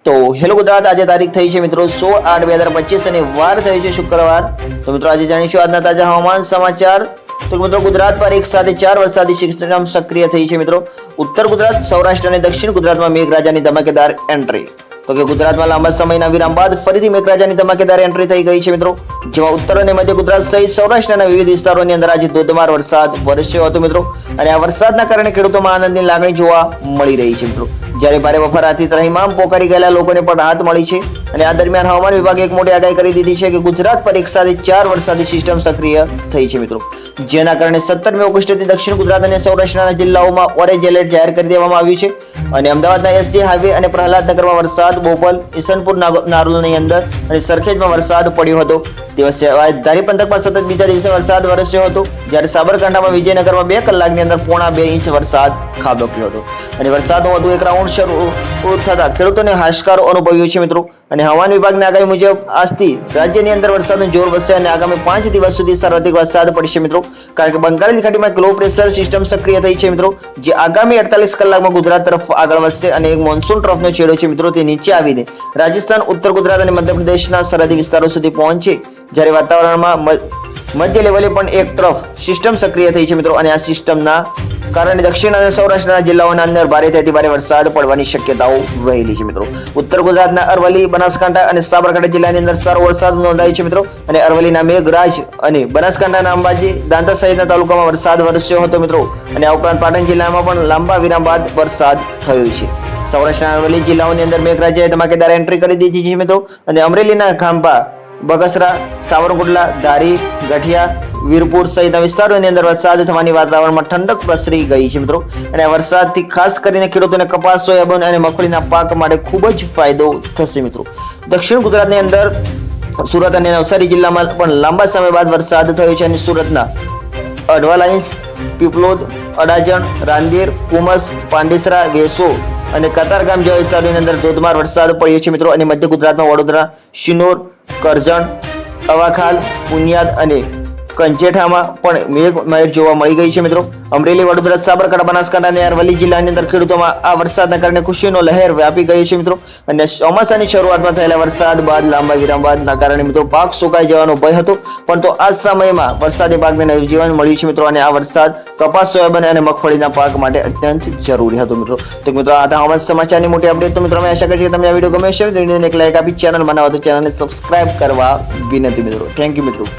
તો હેલો ગુજરાત, આજે તારીખ થઈ છે મિત્રો 16/8/2025 અને વાર થઈ છે શુક્રવાર। તો મિત્રો આજે જાણીશું આજના તાજા હવામાન સમાચાર। તો મિત્રો ગુજરાત પર એક સાથે 4 વરસાદી સિસ્ટમ સક્રિય થઈ છે મિત્રો। ઉત્તર ગુજરાત, સૌરાષ્ટ્ર અને દક્ષિણ ગુજરાતમાં મેઘરાજાની ધમાકેદાર એન્ટ્રી। તો કે ગુજરાતમાં લાંબા સમયના વિરામ બાદ ફરીથી મેઘરાજાની ધમાકેદાર એન્ટ્રી થઈ ગઈ છે મિત્રો, જેમાં ઉત્તર અને મધ્ય ગુજરાત સહિત સૌરાષ્ટ્રના વિવિધ વિસ્તારોની અંદર આજે ધોધમાર વરસાદ વરસ્યો હતો મિત્રો। અને આ વરસાદના કારણે ખેડૂતોમાં આનંદની લાગણી જોવા મળી રહી છે મિત્રો। જ્યારે ભારે બફારાથી ત્રહીમામ પોકારી ગયેલા લોકોને પણ રાહત મળી છે। અને આ દરમિયાન હવામાન વિભાગે એક મોટી આગાહી કરી દીધી છે કે ગુજરાત પર એક સાથે 4 વરસાદી સિસ્ટમ સક્રિય થઈ છે મિત્રો, જેના કારણે 17મી ઓગસ્ટથી દક્ષિણ ગુજરાત અને સૌરાષ્ટ્રના જિલ્લાઓમાં ઓરેન્જ એલર્ટ જાહેર કરી દેવામાં આવ્યું છે। અને અમદાવાદના એસજી હાઈવે અને પ્રહલાદનગરમાં વરસાદ, બોપલ, ઈસનપુર, નારોલની અંદર અને સરખેજમાં વરસાદ પડ્યો હતો। તે સિવાય ધારી પંથકમાં સતત બીજા દિવસે વરસાદ વરસ્યો હતો, જ્યારે સાબરકાંઠામાં વિજયનગરમાં 2 કલાકની અંદર 1.5 ઇંચ વરસાદ ખાબક્યો હતો। અને વરસાદનો વધુ એક રાઉન્ડ શરૂ થતા ખેડૂતોને હાશકારો અનુભવ્યો છે મિત્રો। અને હવામાન વિભાગની આગાહી મુજબ આજથી રાજ્યની અંદર વરસાદનું જોર વધશે અને આગામી 5 દિવસ સુધી સર્વાધિક વરસાદ પડશે મિત્રો, કારણ કે બંગાળની ખાડીમાં એક લો પ્રેશર સિસ્ટમ સક્રિય થઈ છે મિત્રો, જે આગામી 48 કલાકમાં ગુજરાત તરફ આગળ વધશે અને એક મોન્સૂન ટ્રફનો છેડો છે મિત્રો, તે નીચે આવીને રાજસ્થાન, ઉત્તર ગુજરાત અને મધ્યપ્રદેશના સરહદી વિસ્તારો સુધી પહોંચે। જ્યારે વાતાવરણમાં મધ્ય લેવલે પણ એક ટ્રફ સિસ્ટમ સક્રિય થઈ છે મિત્રો, અને આ સિસ્ટમના કારણે દક્ષિણ અને સૌરાષ્ટ્રના જિલ્લાઓના અંદર ભારેથી અતિ ભારે વરસાદ પડવાની શક્યતાઓ રહેલી છે મિત્રો। ઉત્તર ગુજરાતના અરવલ્લી, બનાસકાંઠા અને સાબરકાંઠા જિલ્લાની અંદર સારો વરસાદ નોંધાયો છે મિત્રો। અને અરવલ્લીના મેઘરાજ અને બનાસકાંઠાના અંબાજી, દાંતા સહિતના તાલુકામાં વરસાદ વરસ્યો હતો મિત્રો। અને આ ઉપરાંત પાટણ જિલ્લામાં પણ લાંબા વિરામ બાદ વરસાદ થયો છે। સૌરાષ્ટ્રના અરવલ્લી જિલ્લાઓની અંદર મેઘરાજાએ ધમાકેદાર એન્ટ્રી કરી દીધી છે મિત્રો। અને અમરેલીના ખાંભા, બગસરા, સાવરકુંડલા, ધારી, ગઠિયા, વીરપુર સહિતના વિસ્તારોની અંદર વરસાદ થવાની વાતાવરણમાં ઠંડક પ્રસરી ગઈ છે મિત્રો। અને આ વરસાદથી ખાસ કરીને ખેડૂતોને કપાસ, સોયાબીન અને મગફળીના પાક માટે ખૂબ જ ફાયદો થશે મિત્રો। દક્ષિણ ગુજરાતની અંદર સુરત અને નવસારી જિલ્લામાં પણ લાંબા સમય બાદ વરસાદ થયો છે। અને સુરતના અડવાલાઇન્સ, પીપલોદ, અડાજણ, રાંદેર, કુમસ, પાંડેસરા, વેસો અને કતારગામ જેવા વિસ્તારોની અંદર ધોધમાર વરસાદ પડ્યો છે મિત્રો। અને મધ્ય ગુજરાતમાં વડોદરા, શિનોર, કરજણ, અવાખાલ, પુનિયાદ અને કંજેઠામાં પણ મેઘમહેર જોવા મળી ગઈ છે મિત્રો। અમરેલી, વડોદરા, સાબરકાંઠા, બનાસકાંઠા અને અરવલ્લી જિલ્લાની અંદર ખેડૂતોમાં આ વરસાદના કારણે ખુશીનો લહેર વ્યાપી ગઈ છે મિત્રો। અને ચોમાસાની શરૂઆતમાં થયેલા વરસાદ બાદ લાંબા વિરામ બાદના કારણે મિત્રો પાક સુકાઈ જવાનો ભય હતો, પણ તો આ સમયમાં વરસાદી પાકને નવજીવન મળ્યું છે મિત્રો। અને આ વરસાદ કપાસ, સોયાબીન અને મગફળીના પાક માટે અત્યંત જરૂરી હતો મિત્રો। તો મિત્રો આ હવામાન સમાચારની મોટી અપડેટ। તો મિત્રો અમે આશા કરીએ કે તમને આ વિડીયો ગમે હશે, વિડીયોને એક લાઈક આપી ચેનલ બનાવો તો ચેનલને સબસ્ક્રાઇબ કરવા વિનંતી મિત્રો। થેન્ક યુ મિત્રો।